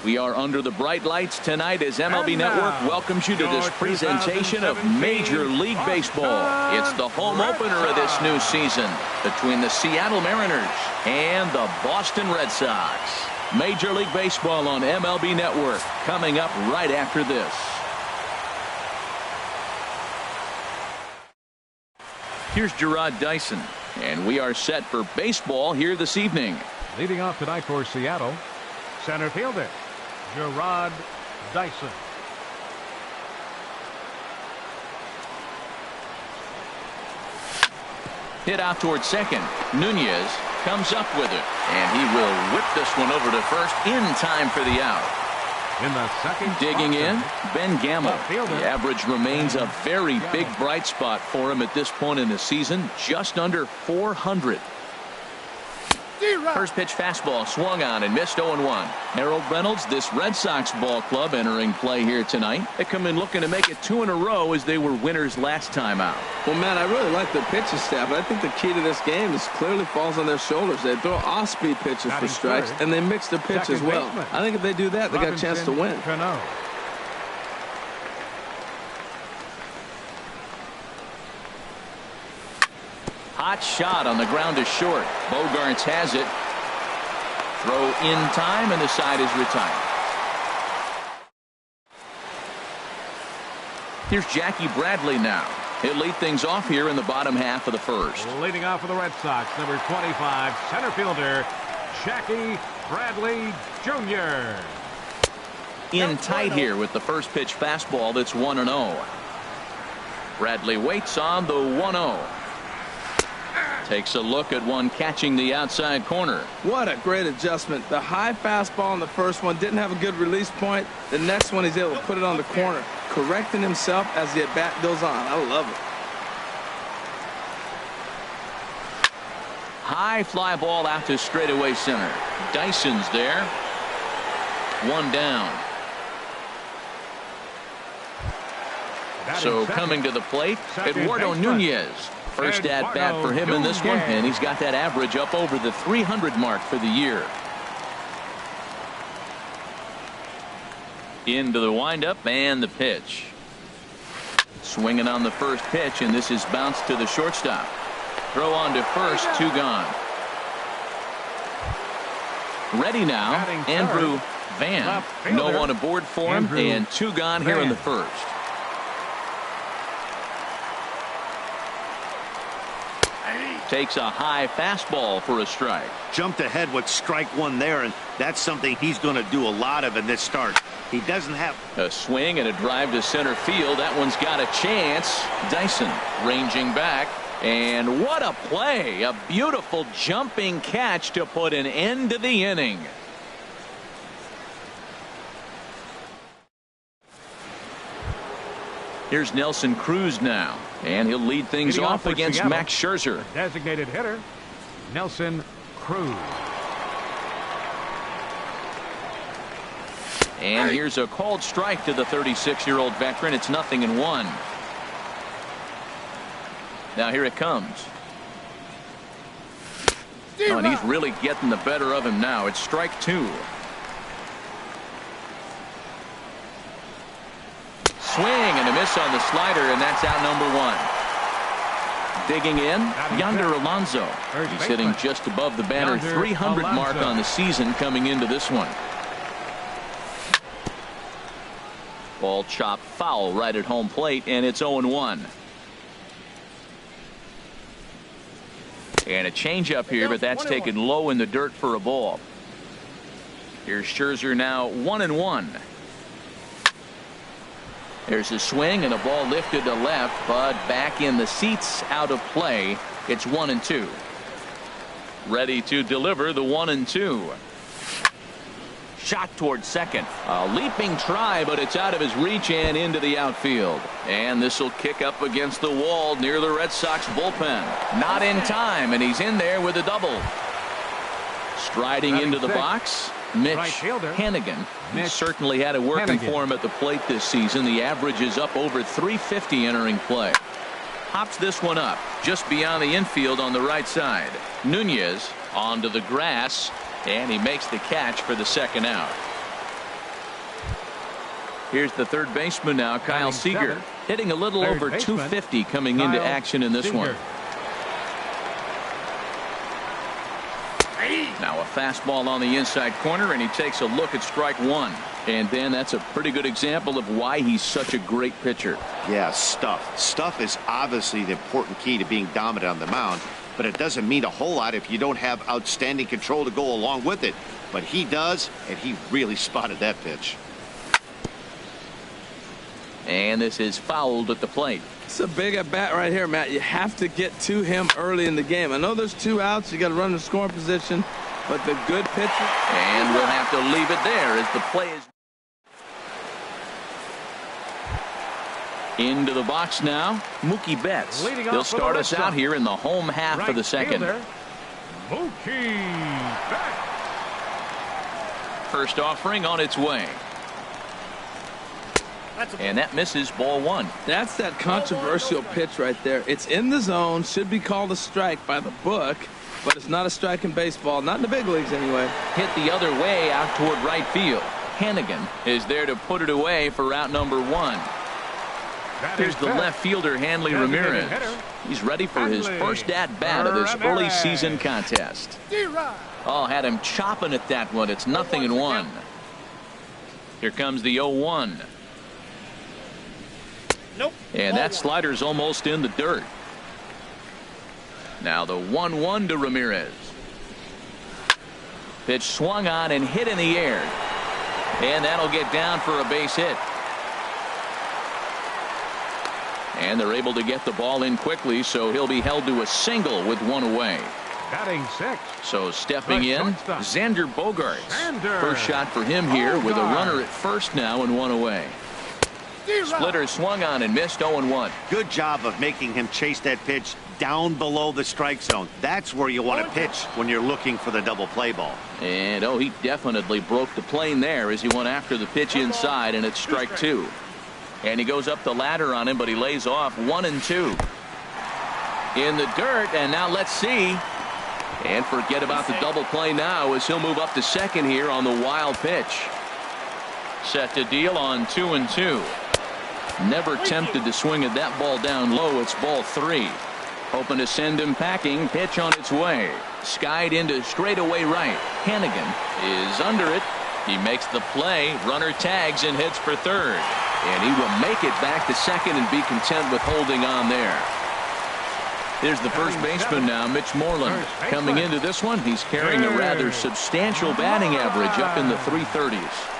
We are under the bright lights tonight as MLB Network welcomes you to this presentation of Major League Baseball. It's the home opener of this new season between the Seattle Mariners and the Boston Red Sox. Major League Baseball on MLB Network coming up right after this. Here's Gerard Dyson, and we are set for baseball here this evening. Leading off tonight for Seattle, center fielder Gerard Dyson. Hit out towards second. Nunez comes up with it, and he will whip this one over to first in time for the out. In the second, digging in, Ben Gamel. The average remains a very big bright spot for him at this point in the season, just under 400. First pitch fastball swung on and missed. 0-1. Harold Reynolds, this Red Sox ball club entering play here tonight. They come in looking to make it 2 in a row as they were winners last time out. Well, man, I really like the pitching staff, but I think the key to this game is clearly falls on their shoulders. They throw off-speed pitches for strikes, and they mix their pitch as well. I think if they do that, they got a chance to win. Hot shot on the ground to short. Bogarts has it. Throw in time, and the side is retired. Here's Jackie Bradley now. He'll lead things off here in the bottom half of the first. Leading off for the Red Sox, number 25, center fielder Jackie Bradley Jr. In tight here with the first pitch fastball that's 1-0. Bradley waits on the 1-0. Takes a look at one catching the outside corner. What a great adjustment. The high fastball in the first one didn't have a good release point. The next one he's able to put it on the corner, correcting himself as the at-bat goes on. I love it. High fly ball out to straightaway center. Dyson's there. One down. So coming to the plate, Eduardo Nunez. First at bat for him in this one, and he's got that average up over the 300 mark for the year. Into the windup and the pitch. Swinging on the first pitch, and this is bounced to the shortstop. Throw on to first, 2 gone. Ready now, Andrew Van. No one aboard for him, and 2 gone here in the first. Takes a high fastball for a strike. Jumped ahead with strike 1 there, and that's something he's going to do a lot of in this start. He doesn't have a swing and a drive to center field. That one's got a chance. Dyson ranging back, and what a play. A beautiful jumping catch to put an end to the inning. Here's Nelson Cruz now, and he'll lead things off against Seattle. Max Scherzer. Designated hitter Nelson Cruz. And here's a called strike to the 36-year-old veteran. It's 0-1. Now here it comes. Oh, and he's really getting the better of him now. It's strike 2. Swing and a miss on the slider, and that's out number 1. Digging in, Yonder Alonso. He's hitting just above the banner 300 mark on the season coming into this one. Ball chopped foul right at home plate, and it's 0-1. And a changeup here, but that's taken low in the dirt for a ball. Here's Scherzer now 1-1. There's a swing and a ball lifted to left, but back in the seats, out of play. It's 1-2. Ready to deliver the 1-2. Shot towards second. A leaping try, but it's out of his reach and into the outfield. And this will kick up against the wall near the Red Sox bullpen. Not in time, and he's in there with a double. Striding into the box, Mitch Hannigan. He certainly had it working for him at the plate this season. The average is up over 350 entering play. Hops this one up just beyond the infield on the right side. Nunez onto the grass, and he makes the catch for the second out. Here's the third baseman now, Kyle Seager, hitting a little over 250 coming into action in this one. Now a fastball on the inside corner, and he takes a look at strike one. And then that's a pretty good example of why he's such a great pitcher. Yeah, stuff. Stuff is obviously the important key to being dominant on the mound, but it doesn't mean a whole lot if you don't have outstanding control to go along with it. But he does, and he really spotted that pitch. And this is fouled at the plate. It's a big at bat right here, Matt. You have to get to him early in the game. I know there's 2 outs. You got to run the scoring position, but the good pitcher. And we'll have to leave it there as the play is into the box now. Mookie Betts. He'll start us out here in the home half of the second. Mookie Betts. First offering on its way. And that misses, ball one. That's that controversial pitch right there. It's in the zone, should be called a strike by the book, but it's not a strike in baseball, not in the big leagues anyway. Hit the other way out toward right field. Hannigan is there to put it away for out number one. Here's the left fielder, Hanley Ramirez. He's ready for his first at-bat of this early season contest. Oh, had him chopping at that one. It's 0-1. Here comes the 0-1. Nope. And that slider's almost in the dirt. Now the 1-1 to Ramirez. Pitch swung on and hit in the air. And that'll get down for a base hit. And they're able to get the ball in quickly, so he'll be held to a single with one away. Batting 6. So stepping in, Xander Bogaerts. First shot for him here with a runner at first now and one away. Splitter swung on and missed, 0-1. Good job of making him chase that pitch down below the strike zone. That's where you want to pitch when you're looking for the double play ball. And he definitely broke the plane there as he went after the pitch inside, and it's strike two. And he goes up the ladder on him, but he lays off 1-2. In the dirt, and now let's see. And forget about the double play now as he'll move up to second here on the wild pitch. Set to deal on 2-2. Never tempted to swing at that ball down low. It's ball 3. Hoping to send him packing. Pitch on its way. Skied into straightaway right. Hannigan is under it. He makes the play. Runner tags and hits for third. And he will make it back to second and be content with holding on there. Here's the first baseman now, Mitch Moreland. Coming into this one, he's carrying a rather substantial batting average up in the 330s.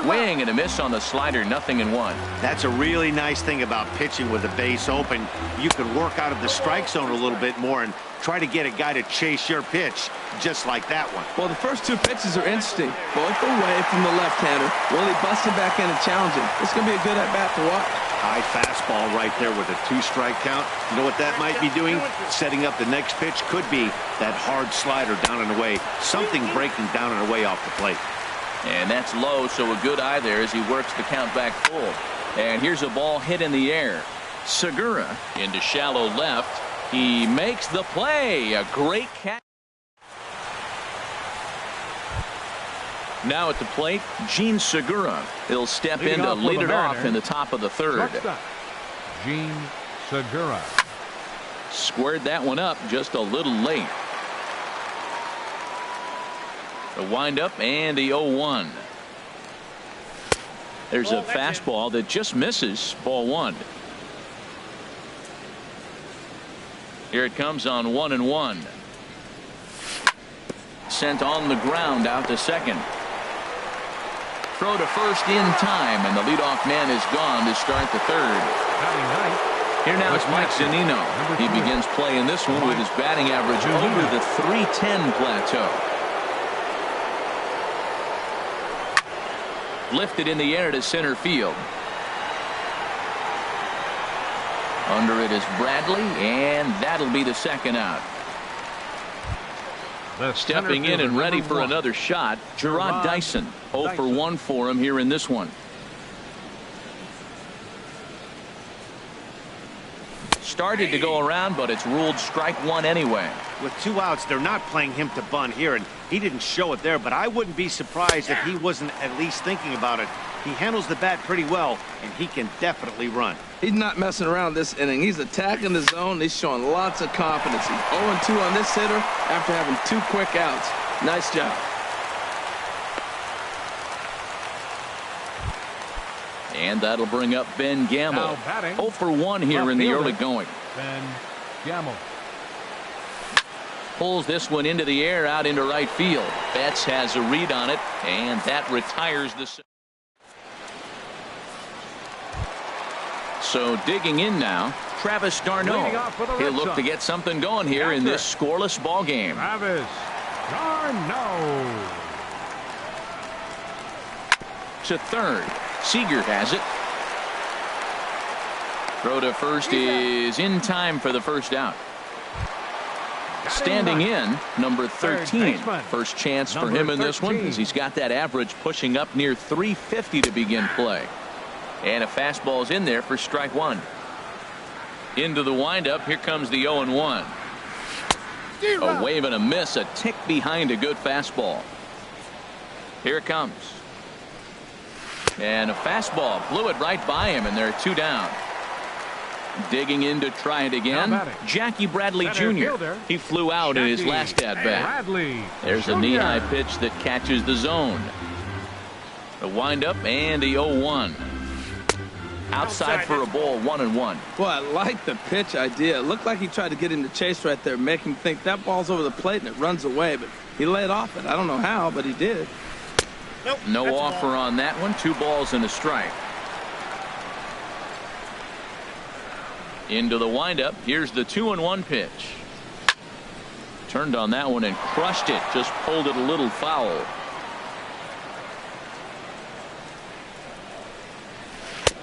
Swing and a miss on the slider, 0-1. That's a really nice thing about pitching with the base open. You can work out of the strike zone a little bit more and try to get a guy to chase your pitch just like that one. Well, the first 2 pitches are interesting. Both away from the left-hander. Will he bust him back in and challenge him? It's going to be a good at-bat to watch. High fastball right there with a 2-strike count. You know what that might be doing? Setting up the next pitch. Could be that hard slider down and away. Something breaking down and away off the plate. And that's low, so a good eye there as he works the count back full. And here's a ball hit in the air. Segura into shallow left. He makes the play. A great catch. Now at the plate, Gene Segura. He'll step in to lead it off in the top of the third. Gene Segura. Squared that one up just a little late. The windup and the 0-1. There's a fastball that just misses, ball 1. Here it comes on 1-1. Sent on the ground out to second. Throw to first in time, and the leadoff man is gone to start the third. Here now is Mike Zunino. He begins play in this one with his batting average over the 310 plateau. Lifted in the air to center field. Under it is Bradley, and that'll be the second out. Stepping in and ready for another shot, Gerard Dyson. 0 for 1 for him here in this one. Started to go around, but it's ruled strike 1 anyway. With 2 outs, they're not playing him to bunt here, and he didn't show it there, but I wouldn't be surprised if he wasn't at least thinking about it He handles the bat pretty well, and he can definitely run. He's not messing around this inning. He's attacking the zone. He's showing lots of confidence. He's 0-2 on this hitter after having 2 quick outs. Nice job. And that'll bring up Ben Gamble. 0 for 1 here in the early going. Ben Gamble pulls this one into the air out into right field. Betts has a read on it, and that retires the. So digging in now, Travis d'Arnaud. He'll look to get something going here in this scoreless ball game. Travis d'Arnaud To third. Seager has it. Throw to first is in time for the first out. Standing in, number 13. First chance for him in this one, as he's got that average pushing up near 350 to begin play. And a fastball's in there for strike 1. Into the windup. Here comes the 0-1. A wave and a miss, a tick behind a good fastball. Here it comes. And a fastball blew it right by him, and there are 2 down. Digging in to try it again. Jackie Bradley Jr. He flew out in his last at bat. There's a knee-high pitch that catches the zone. A windup and a 0-1. Outside for a ball, 1-1. Well, I like the pitch idea. It looked like he tried to get him to chase right there, make him think that ball's over the plate and it runs away, but he laid off it. I don't know how, but he did. Nope, no offer on that one. 2 balls and a strike. Into the windup. Here's the 2-1 pitch. Turned on that one and crushed it. Just pulled it a little foul.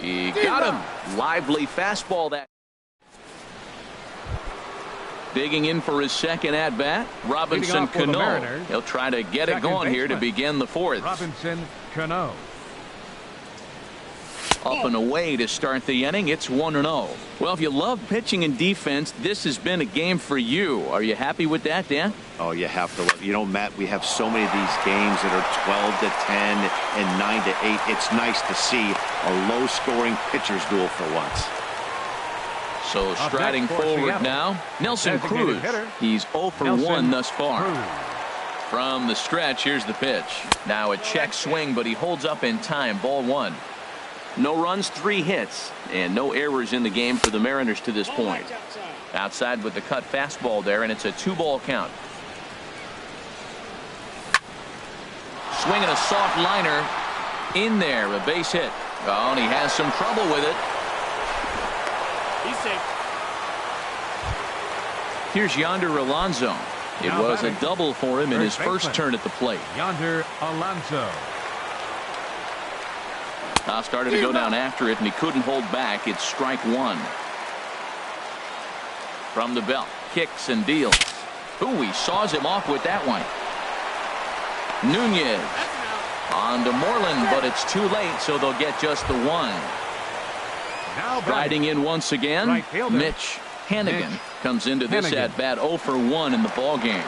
He got him. Lively fastball that. Digging in for his second at bat, Robinson Cano. He'll try to get it going here to begin the 4th. Robinson Cano. Up and away to start the inning. It's 1-0. Well, if you love pitching and defense, this has been a game for you. Are you happy with that, Dan? Oh, you have to love. You know, Matt, we have so many of these games that are 12-10 and 9-8. It's nice to see a low-scoring pitcher's duel for once. So striding forward now, Nelson Cruz. He's 0 for 1 thus far. From the stretch, here's the pitch. Now a check swing, but he holds up in time. Ball 1. No runs, 3 hits, and no errors in the game for the Mariners to this point. Outside with the cut fastball there, and it's a 2-ball count. Swinging a soft liner in there, a base hit. Oh, and he has some trouble with it. He's safe. Here's Yonder Alonso. It was a double for him in his first turn at the plate. Yonder Alonso. Started to go down after it, and he couldn't hold back. It's strike 1. From the belt, kicks and deals. Ooh, he saws him off with that one. Nunez on to Moreland, but it's too late, so they'll get just the 1. Riding in once again, Mitch Hannigan comes into this at bat 0 for 1 in the ball game.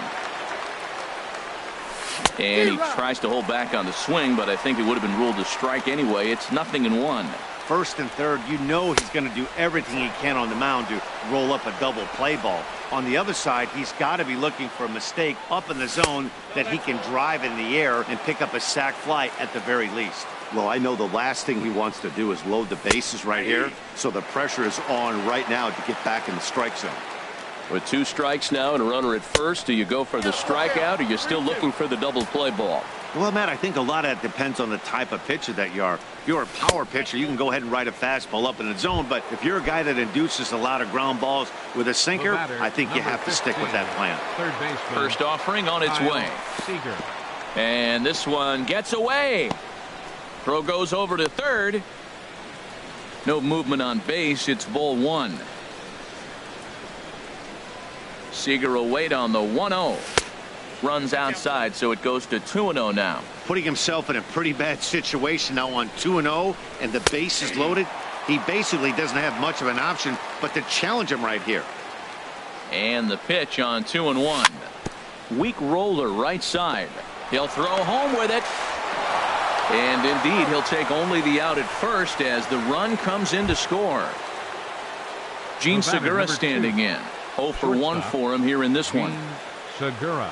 And he tries to hold back on the swing, but I think it would have been ruled a strike anyway. It's 0-1. First and third, you know he's going to do everything he can on the mound to roll up a double play ball. On the other side, he's got to be looking for a mistake up in the zone that he can drive in the air and pick up a sac fly at the very least. Well, I know the last thing he wants to do is load the bases right here, so the pressure is on right now to get back in the strike zone. With 2 strikes now and a runner at first, do you go for the strikeout, or are you still looking for the double play ball? Well, Matt, I think a lot of that depends on the type of pitcher that you are. If you're a power pitcher, you can go ahead and ride a fastball up in the zone, but if you're a guy that induces a lot of ground balls with a sinker, I think you have to stick with that plan. First offering on its way. Seager. And this one gets away. Throw goes over to third. No movement on base. It's ball 1. Seager will wait on the 1-0. Runs outside, so it goes to 2-0 now. Putting himself in a pretty bad situation now on 2-0, and the base is loaded. He basically doesn't have much of an option but to challenge him right here. And the pitch on 2-1. Weak roller right side. He'll throw home with it. And indeed, he'll take only the out at first as the run comes in to score. Gene Segura standing in. 0 for 1 for him here in this one. Segura.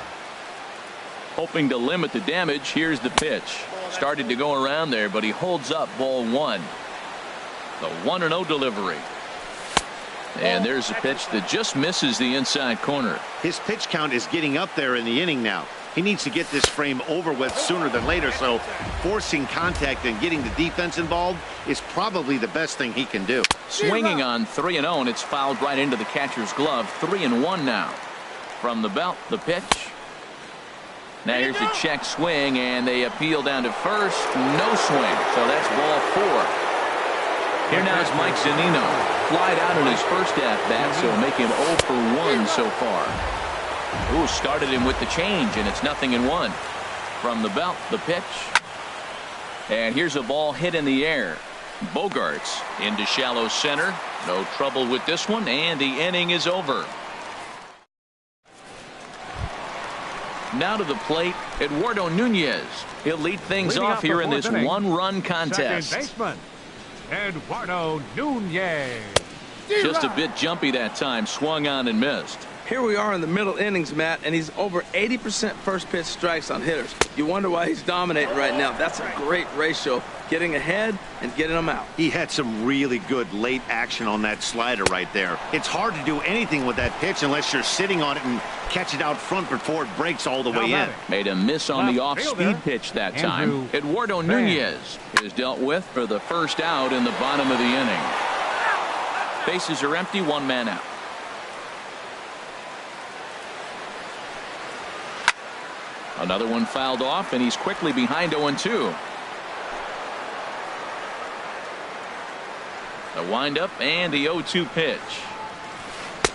Hoping to limit the damage. Here's the pitch. Started to go around there, but he holds up ball 1. The 1-0 delivery. And there's a pitch that just misses the inside corner. His pitch count is getting up there in the inning now. He needs to get this frame over with sooner than later, so forcing contact and getting the defense involved is probably the best thing he can do. Swinging on 3-0, and it's fouled right into the catcher's glove. 3-1 now. From the belt, the pitch. Now here's a check swing, and they appeal down to first. No swing, so that's ball 4. Here now is Mike Zunino. Flied out in his first at-bat, so make him 0 for 1 so far. Ooh, started him with the change, and it's 0-1. From the belt, the pitch. And here's a ball hit in the air. Bogarts into shallow center. No trouble with this one, and the inning is over. Now to the plate, Eduardo Nunez. He'll lead things off here in this one-run contest. Second baseman, Eduardo Nunez. Just a bit jumpy that time. Swung on and missed. Here we are in the middle innings, Matt, and he's over 80% first pitch strikes on hitters. You wonder why he's dominating right now. That's a great ratio, getting ahead and getting them out. He had some really good late action on that slider right there. It's hard to do anything with that pitch unless you're sitting on it and catch it out front before it breaks all the way in. Made a miss on the off-speed pitch that time. Eduardo Nunez is dealt with for the first out in the bottom of the inning. Bases are empty, 1 man out. Another one fouled off, and he's quickly behind 0-2. The windup and the 0-2 pitch.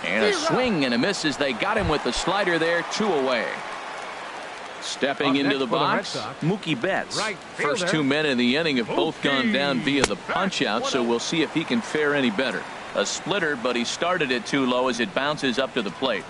And a swing and a miss as they got him with the slider there. 2 away. Stepping into the box, Mookie Betts. First 2 men in the inning have both gone down via the punch out, so we'll see if he can fare any better. A splitter, but he started it too low as it bounces up to the plate.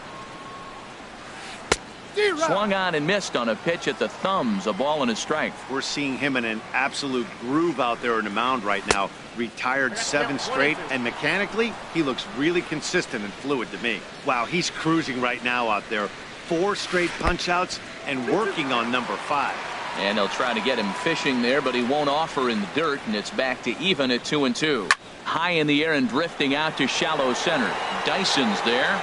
Swung on and missed on a pitch at the thumbs. A ball and a strike. We're seeing him in an absolute groove out there in the mound right now. Retired 7 straight, and mechanically, he looks really consistent and fluid to me. Wow, he's cruising right now out there. 4 straight punch outs and working on number 5. And they'll try to get him fishing there, but he won't offer in the dirt, and it's back to even at 2-2. High in the air and drifting out to shallow center. Dyson's there.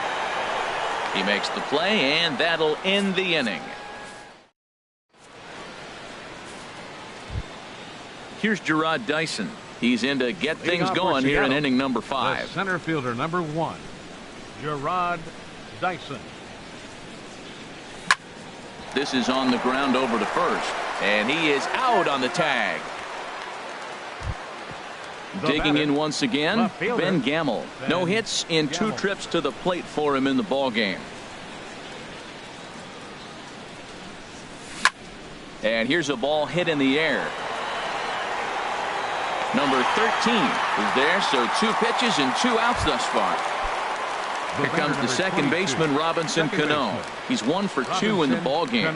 He makes the play, and that'll end the inning. Here's Gerard Dyson. He's in to get things going here in inning number 5. The center fielder, number 1, Gerard Dyson. This is on the ground over to first, and he is out on the tag. Digging in once again, Ben Gamel. No hits in 2 trips to the plate for him in the ball game. And here's a ball hit in the air. Number 13 is there, so 2 pitches and 2 outs thus far. Here comes the second baseman, Robinson Cano. He's 1 for 2 in the ball game.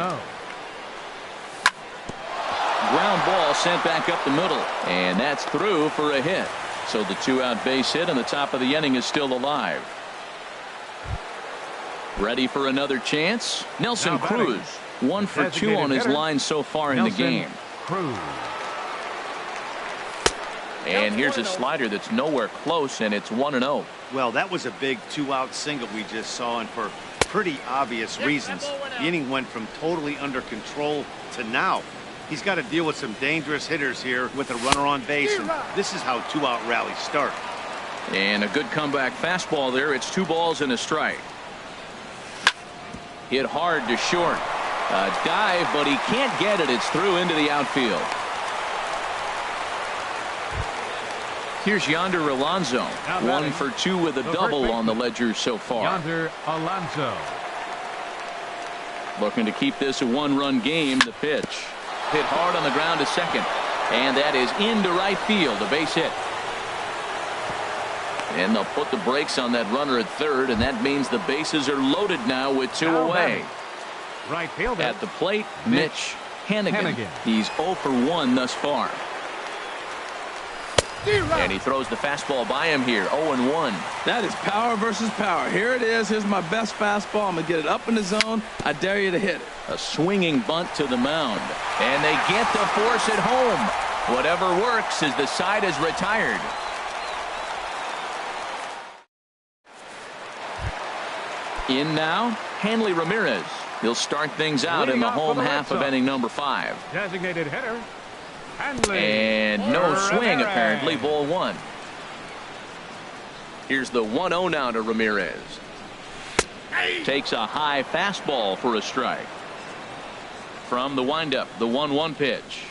Ground ball sent back up the middle, and that's through for a hit. So the 2-out base hit, and the top of the inning is still alive. Ready for another chance? Nelson Cruz, 1 for 2 on his line so far in the game. And here's a slider that's nowhere close, and it's 1-0. Well, that was a big 2-out single we just saw, and for pretty obvious reasons. The inning went from totally under control to now. He's got to deal with some dangerous hitters here with a runner on base, and this is how 2-out rallies start. And a good comeback fastball there. It's 2 balls and a strike. Hit hard to short. A dive, but he can't get it. It's through into the outfield. Here's Yonder Alonso. 1 for 2 with a double on the ledger so far. Yonder Alonso. Looking to keep this a 1-run game. The pitch. Hit hard on the ground to second. And that is into right field. A base hit. And they'll put the brakes on that runner at third, and that means the bases are loaded now with 2 away. Right fielder. At the plate, Mitch Hannigan. He's 0 for 1 thus far. And he throws the fastball by him here. 0-1. That is power versus power. Here it is. Here's my best fastball. I'm going to get it up in the zone. I dare you to hit it. A swinging bunt to the mound. And they get the force at home. Whatever works as the side is retired. In now, Hanley Ramirez. He'll start things out in the home half of inning number 5. Designated hitter, Hanley. And no swing, apparently. Ball 1. Here's the 1-0 now to Ramirez. Takes a high fastball for a strike. From the windup, the 1-1 pitch.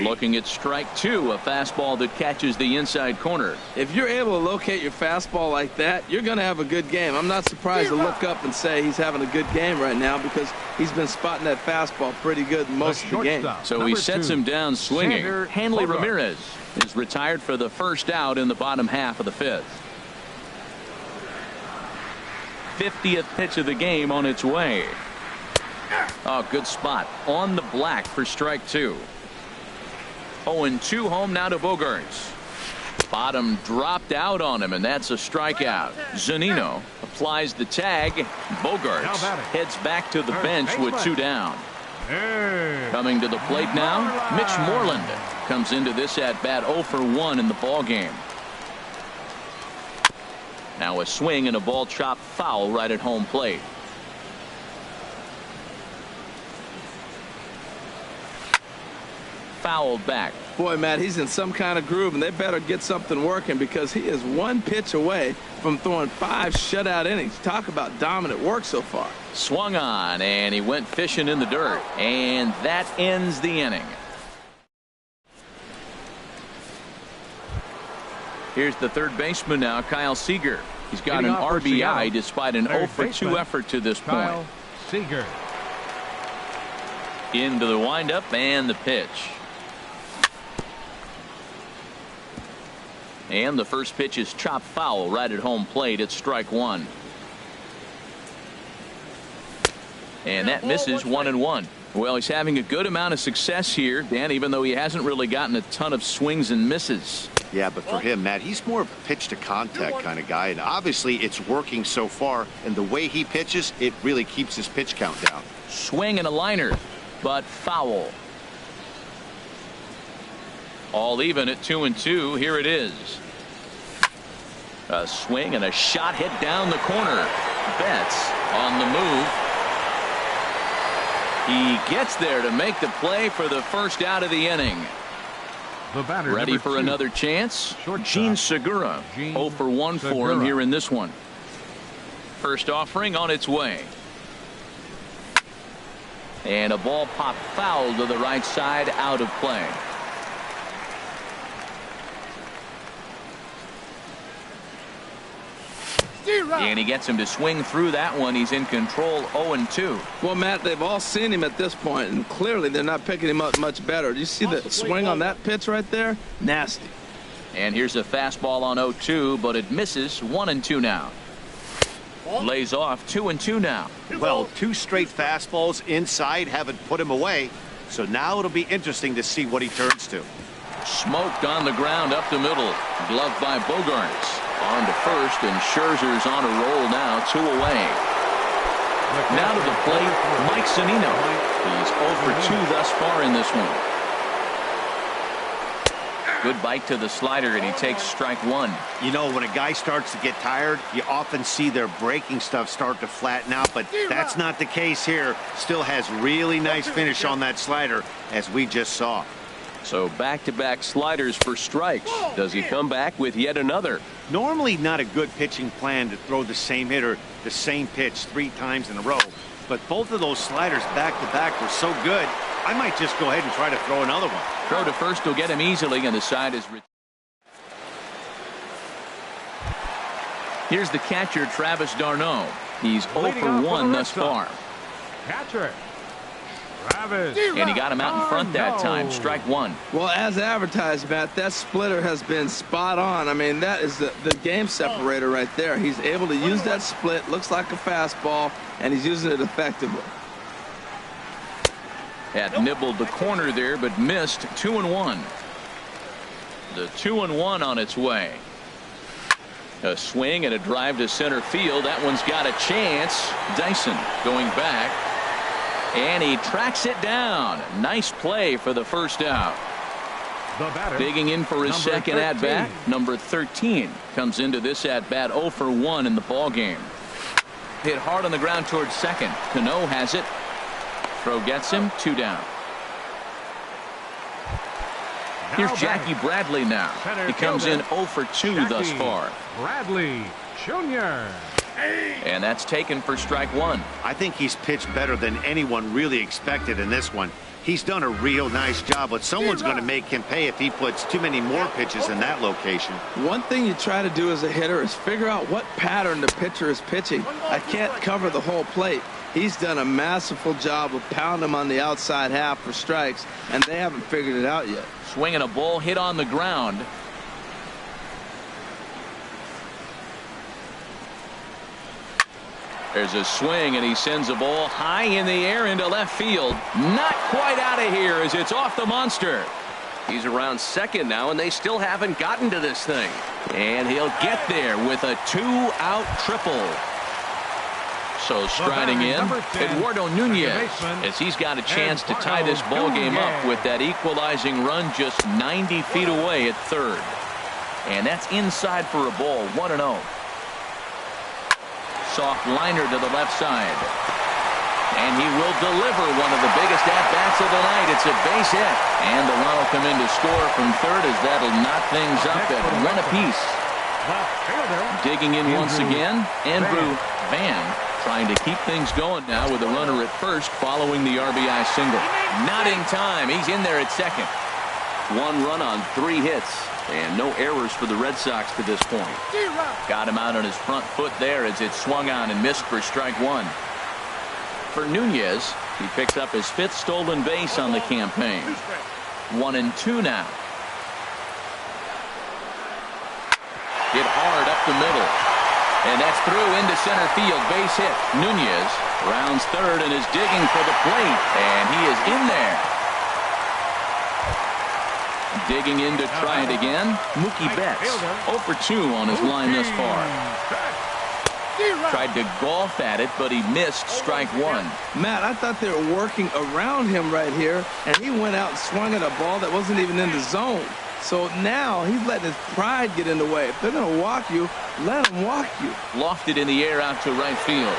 Looking at strike 2, a fastball that catches the inside corner. If you're able to locate your fastball like that, you're going to have a good game. I'm not surprised to look up and say he's having a good game right now because he's been spotting that fastball pretty good most of the game. So he sets him down swinging. Hanley Ramirez is retired for the first out in the bottom half of the 5th. 50th pitch of the game on its way. Oh, good spot on the black for strike 2. 0-2 home now to Bogaerts. Bottom dropped out on him, and that's a strikeout. Zunino applies the tag. Bogaerts heads back to the bench with 2 down. Coming to the plate now, Mitch Moreland comes into this at bat 0 for 1 in the ball game. Now a swing and a ball chopped foul right at home plate. Fouled back. Boy, Matt, he's in some kind of groove, and they better get something working because he is 1 pitch away from throwing 5 shutout innings. Talk about dominant work so far. Swung on, and he went fishing in the dirt, and that ends the inning. Here's the third baseman now, Kyle Seager. He's got an RBI despite an 0 for 2 effort to this point. Kyle Seager. Into the windup and the pitch. And the first pitch is chopped foul right at home plate. It's strike 1. And that misses 1-1. Well, he's having a good amount of success here, Dan, even though he hasn't really gotten a ton of swings and misses. Yeah, but for him, Matt, he's more of a pitch to contact kind of guy, and obviously it's working so far, and the way he pitches, it really keeps his pitch count down. Swing and a liner, but foul. All even at 2-2. Here it is. A swing and a shot hit down the corner. Betts on the move. He gets there to make the play for the first out of the inning. The batter, ready for 2. another chance. Shortstop. Gene Segura. 0 for 1 for him here in this one. First offering on its way. And a ball popped foul to the right side, out of play. And he gets him to swing through that one. He's in control. 0-2. Well, Matt, they've all seen him at this point, and clearly they're not picking him up much better. Do you see the swing on that pitch right there? Nasty. And here's a fastball on 0-2, but it misses. 1-2 now. Lays off. 2-2 now. Well, 2 straight fastballs inside haven't put him away, so now it'll be interesting to see what he turns to. Smoked on the ground up the middle. Gloved by Bogaerts. On to first, and Scherzer's on a roll now. 2 away. Now to the plate, Mike Zunino. He's 0 for 2 thus far in this one. Good bite to the slider, and he takes strike 1. You know, when a guy starts to get tired, you often see their breaking stuff start to flatten out, but that's not the case here. Still has really nice finish on that slider, as we just saw. So back-to-back sliders for strikes. Does he come back with yet another? Normally not a good pitching plan to throw the same hitter the same pitch 3 times in a row, but both of those sliders back-to-back were so good, I might just go ahead and try to throw another one. Throw to first will get him easily, and the side is... Here's the catcher, Travis d'Arnaud. He's 0 for 1 thus far. Catcher. Travis. And he got him out in front that time. Strike 1. Well, as advertised, Matt, that splitter has been spot on. I mean, that is the game separator right there. He's able to use that split. Looks like a fastball, and he's using it effectively. Had nibbled the corner there, but missed. 2-1. The 2-1 on its way. A swing and a drive to center field. That one's got a chance. Dyson going back. And he tracks it down. Nice play for the first out. Digging in for his second at bat. Number 13 comes into this at bat 0 for 1 in the ball game. Hit hard on the ground towards second. Cano has it. Throw gets him. 2 down. Here's Jackie Bradley now. He comes in 0 for 2 thus far. Bradley Jr. And that's taken for strike 1. I think he's pitched better than anyone really expected in this one. He's done a real nice job, but someone's going to make him pay if he puts too many more pitches in that location. One thing you try to do as a hitter is figure out what pattern the pitcher is pitching. I can't cover the whole plate. He's done a masterful job of pounding him on the outside half for strikes, and they haven't figured it out yet. Swinging a ball hit on the ground. There's a swing, and he sends a ball high in the air into left field. Not quite out of here as it's off the monster. He's around second now, and they still haven't gotten to this thing. And he'll get there with a 2-out triple. So striding in, Eduardo Nunez, as he's got a chance to tie this ball game up with that equalizing run just 90 feet away at third. And that's inside for a ball. 1-0. Soft liner to the left side. And he will deliver one of the biggest at-bats of the night. It's a base hit. And the run will come in to score from third as that'll knock things up at 1 apiece. Digging in once again, Andrew Van trying to keep things going now with a runner at first following the RBI single. Not in time. He's in there at second. 1 run on 3 hits. And no errors for the Red Sox to this point. Got him out on his front foot there as it swung on and missed for strike 1. For Nunez, he picks up his 5th stolen base on the campaign. 1-2 now. Hit hard up the middle. And that's through into center field. Base hit. Nunez rounds third and is digging for the plate. And he is in there. Digging in to try it again. Mookie Betts 0 for 2 on his line thus far. Tried to golf at it, but he missed strike 1. Matt, I thought they were working around him right here, and he went out and swung at a ball that wasn't even in the zone. So now he's letting his pride get in the way. If they're going to walk you, let them walk you. Lofted in the air out to right field.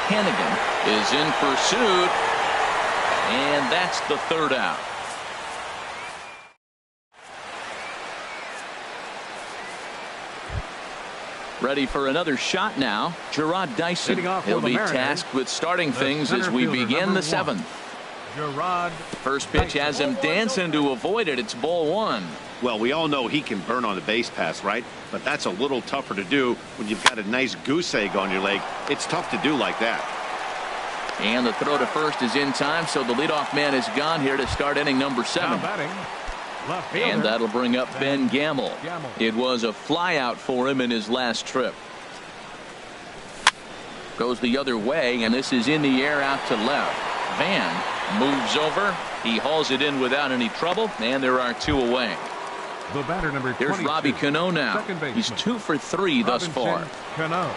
Hannigan is in pursuit, and that's the 3rd out. Ready for another shot now. Gerard Dyson. He'll be tasked with starting things as we begin the 7th. Gerard. First pitch has him dancing to avoid it. It's ball 1. Well, we all know he can burn on the base pass, right? But that's a little tougher to do when you've got a nice goose egg on your leg. It's tough to do like that. And the throw to first is in time, so the leadoff man is gone here to start inning number 7. And that'll bring up Ben Gamble. It was a fly out for him in his last trip. Goes the other way, and this is in the air out to left. Van moves over. He hauls it in without any trouble, and there are 2 away. The batter number 22. Here's Robbie Cano now. He's 2 for 3 thus far. Cano.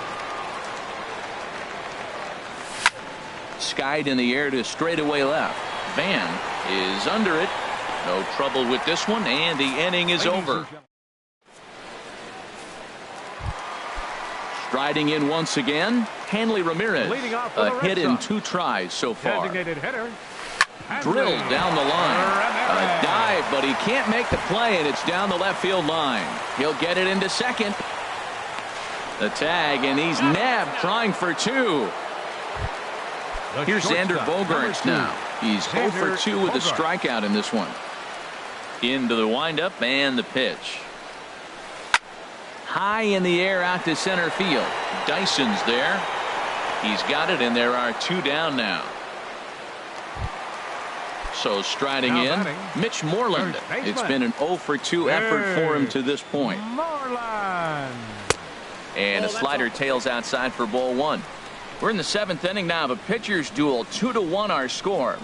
Skied in the air to straightaway left. Van is under it. No trouble with this one, and the inning is over. Striding in once again, Hanley Ramirez. A hit in 2 tries so far. Drilled down the line. A dive, but he can't make the play, and it's down the left field line. He'll get it into second. The tag, and he's nabbed trying for 2. Here's Xander Bogaerts now. He's 0 for 2 with a strikeout in this one. Into the windup and the pitch. High in the air out to center field. Dyson's there. He's got it, and there are 2 down now. So striding in, Mitch Moreland. It's been an 0 for 2 effort for him to this point. And a slider tails outside for ball 1. We're in the 7th inning now of a pitcher's duel. 2-1 our score.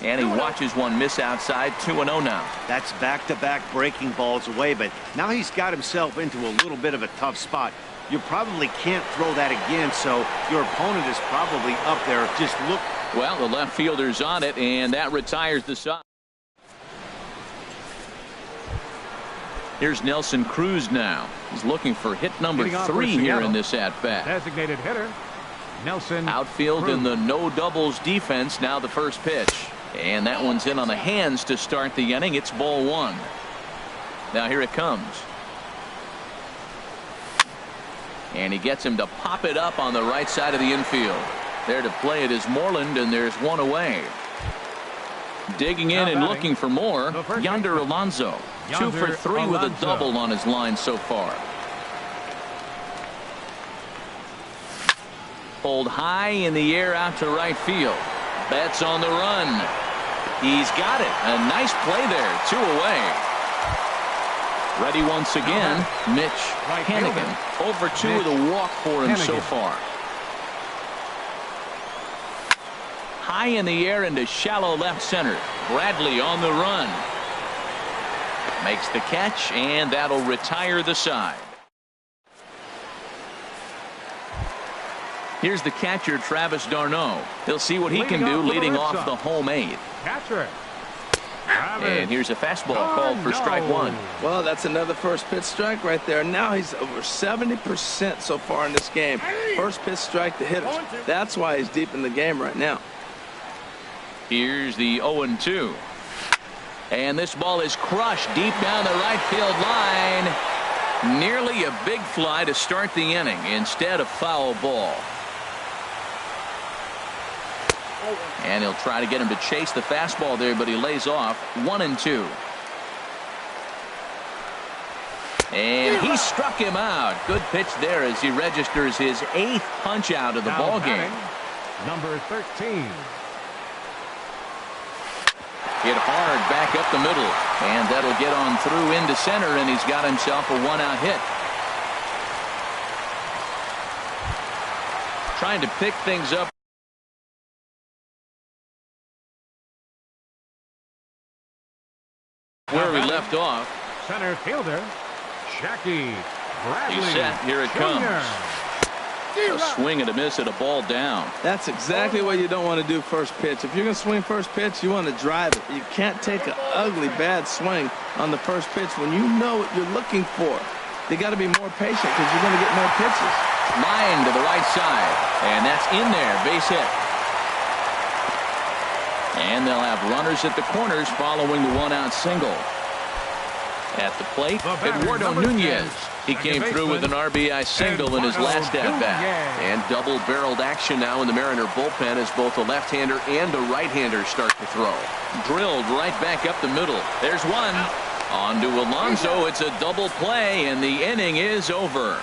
And he watches one miss outside. 2-0 now. That's back-to-back breaking balls away, but now he's got himself into a little bit of a tough spot. You probably can't throw that again, so your opponent is probably up there. Just look. Well, the left fielder's on it, and that retires the side. Here's Nelson Cruz now. He's looking for hit number 3 here in this at-bat. Designated hitter, Nelson Outfield Cruz. in the no doubles defense. Now the first pitch. And that one's in on the hands to start the inning. It's ball 1. Now here it comes. And he gets him to pop it up on the right side of the infield. There to play it is Moreland, and there's one away. Digging in and looking for more, Yonder Alonso. 2 for 3 with a double on his line so far. Pulled high in the air out to right field. Betts on the run. He's got it. A nice play there. 2 away. Ready once again, Mitch Hannigan. Over 2 with a walk for him so far. High in the air into shallow left center. Bradley on the run. Makes the catch, and that'll retire the side. Here's the catcher, Travis d'Arnaud. He'll see what he can do leading off the home 8th. Catcher. And here's a fastball called for strike 1. Well, that's another first pitch strike right there. Now he's over 70% so far in this game. First pitch strike to hitters. That's why he's deep in the game right now. Here's the 0-2. And this ball is crushed deep down the right field line. Nearly a big fly to start the inning instead of foul ball. And he'll try to get him to chase the fastball there, but he lays off. 1-2. And he struck him out. Good pitch there as he registers his 8th punch out of the ball game. Number 13. Hit hard back up the middle, and that'll get on through into center, and he's got himself a 1-out hit. Trying to pick things up where we left off. Center fielder, Jackie Bradley. He's set. Here it comes. A swing and a miss at a ball down. That's exactly what you don't want to do first pitch. If you're going to swing first pitch, you want to drive it. You can't take an ugly, bad swing on the first pitch when you know what you're looking for. You got to be more patient because you're going to get more pitches. Line to the right side, and that's in there. Base hit. And they'll have runners at the corners following the 1-out single. At the plate, Eduardo Nunez. He came through with an RBI single in his last at-bat. And double-barreled action now in the Mariner bullpen as both a left-hander and a right-hander start to throw. Drilled right back up the middle. There's one. On to Alonso. It's a double play, and the inning is over.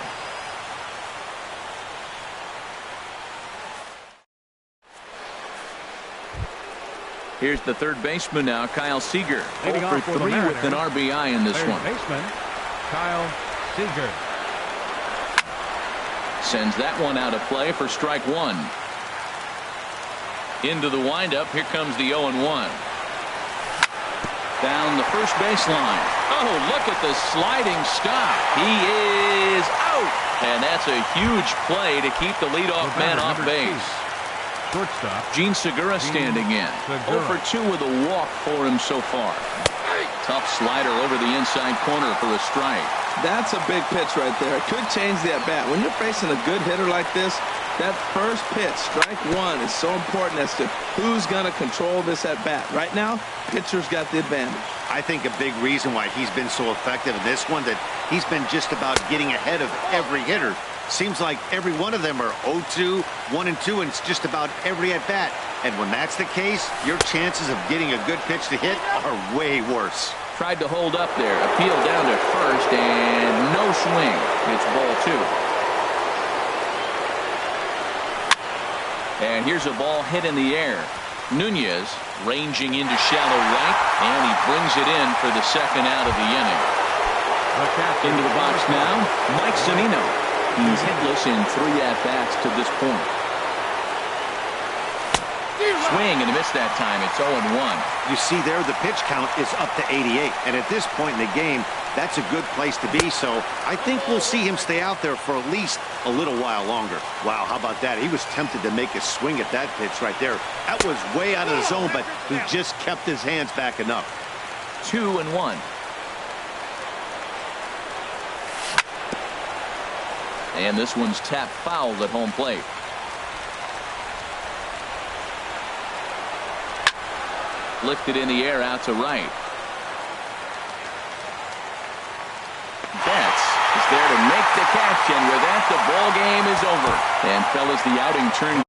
Here's the third baseman now, Kyle Seager. 0 for 3 with an RBI in this one. Baseman, Kyle Seager. Sends that one out of play for strike 1. Into the windup. Here comes the 0-1. Down the first baseline. Oh, look at the sliding stop. He is out. And that's a huge play to keep the leadoff man off base. Shortstop, Gene Segura standing in. 0 for 2 with a walk for him so far. Tough slider over the inside corner for a strike. That's a big pitch right there. It could change the at-bat. When you're facing a good hitter like this, that first pitch, strike 1, is so important as to who's going to control this at-bat. Right now, pitcher's got the advantage. I think a big reason why he's been so effective in this one, that he's been just about getting ahead of every hitter. Seems like every one of them are 0-2, 1-2, and it's just about every at-bat. And when that's the case, your chances of getting a good pitch to hit are way worse. Tried to hold up there. Appeal down to first, and no swing. It's ball 2. And here's a ball hit in the air. Nunez ranging into shallow right, and he brings it in for the second out of the inning. Into the box now, Mike Zunino. He's hitless in 3 at-bats to this point. Swing and a miss that time. It's 0-1. You see there, the pitch count is up to 88. And at this point in the game, that's a good place to be. So I think we'll see him stay out there for at least a little while longer. Wow, how about that? He was tempted to make a swing at that pitch right there. That was way out of the zone, but he just kept his hands back enough. 2-1. And this one's tapped foul at home plate. Lifted in the air out to right. Betts is there to make the catch, and with that, the ball game is over. And fellas, the outing turned